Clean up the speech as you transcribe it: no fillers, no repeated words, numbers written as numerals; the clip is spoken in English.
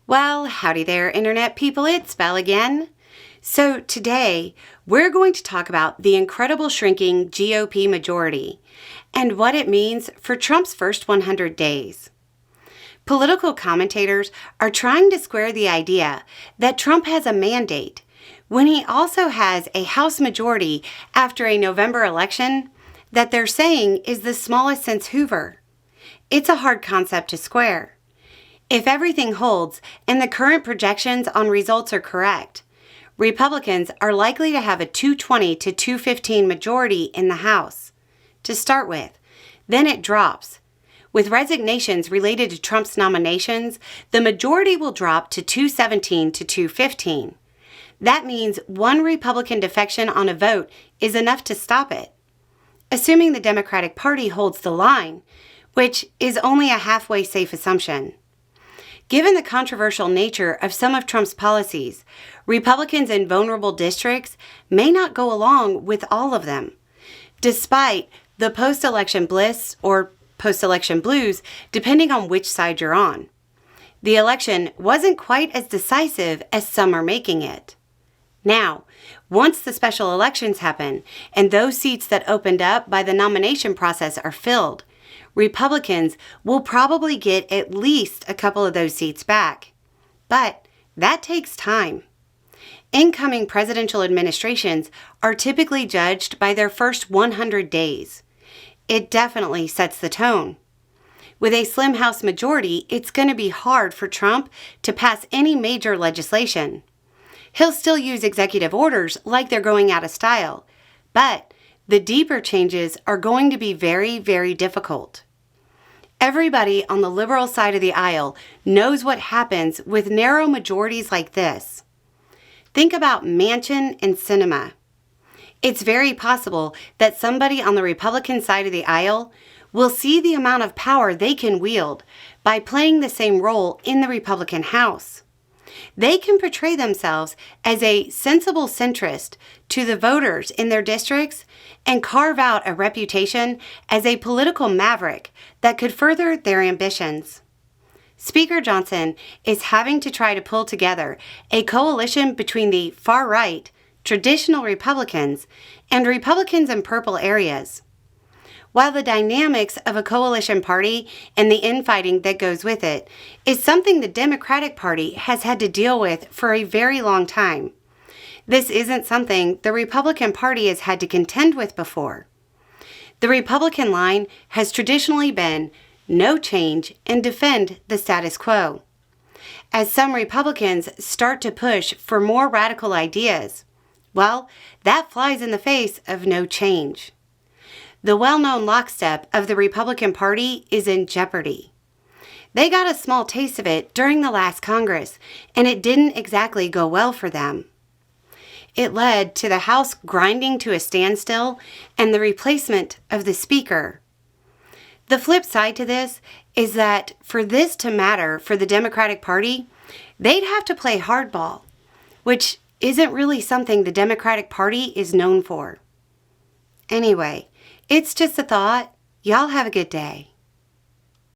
Well, howdy there, Internet people. It's Val again. So today, we're going to talk about the incredible shrinking GOP majority and what it means for Trump's first 100 days. Political commentators are trying to square the idea that Trump has a mandate when he also has a House majority after a November election that they're saying is the smallest since Hoover. It's a hard concept to square. If everything holds and the current projections on results are correct, Republicans are likely to have a 220 to 215 majority in the House to start with. Then it drops. With resignations related to Trump's nominations, the majority will drop to 217 to 215. That means one Republican defection on a vote is enough to stop it. Assuming the Democratic Party holds the line, which is only a halfway safe assumption. Given the controversial nature of some of Trump's policies, Republicans in vulnerable districts may not go along with all of them, despite the post-election bliss or post-election blues, depending on which side you're on. The election wasn't quite as decisive as some are making it. Now, once the special elections happen and those seats that opened up by the nomination process are filled, Republicans will probably get at least a couple of those seats back. But that takes time. Incoming presidential administrations are typically judged by their first 100 days. It definitely sets the tone. With a slim House majority, it's going to be hard for Trump to pass any major legislation. He'll still use executive orders like they're going out of style, but the deeper changes are going to be very, very difficult. Everybody on the liberal side of the aisle knows what happens with narrow majorities like this. Think about Manchin and Sinema. It's very possible that somebody on the Republican side of the aisle will see the amount of power they can wield by playing the same role in the Republican House. They can portray themselves as a sensible centrist to the voters in their districts and carve out a reputation as a political maverick that could further their ambitions. Speaker Johnson is having to try to pull together a coalition between the far-right, traditional Republicans, and Republicans in purple areas. While the dynamics of a coalition party and the infighting that goes with it is something the Democratic Party has had to deal with for a very long time, this isn't something the Republican Party has had to contend with before. The Republican line has traditionally been no change and defend the status quo. As some Republicans start to push for more radical ideas, well, that flies in the face of no change. The well-known lockstep of the Republican Party is in jeopardy. They got a small taste of it during the last Congress, and it didn't exactly go well for them. It led to the House grinding to a standstill and the replacement of the Speaker. The flip side to this is that for this to matter for the Democratic Party, they'd have to play hardball, which isn't really something the Democratic Party is known for. Anyway, it's just a thought. Y'all have a good day.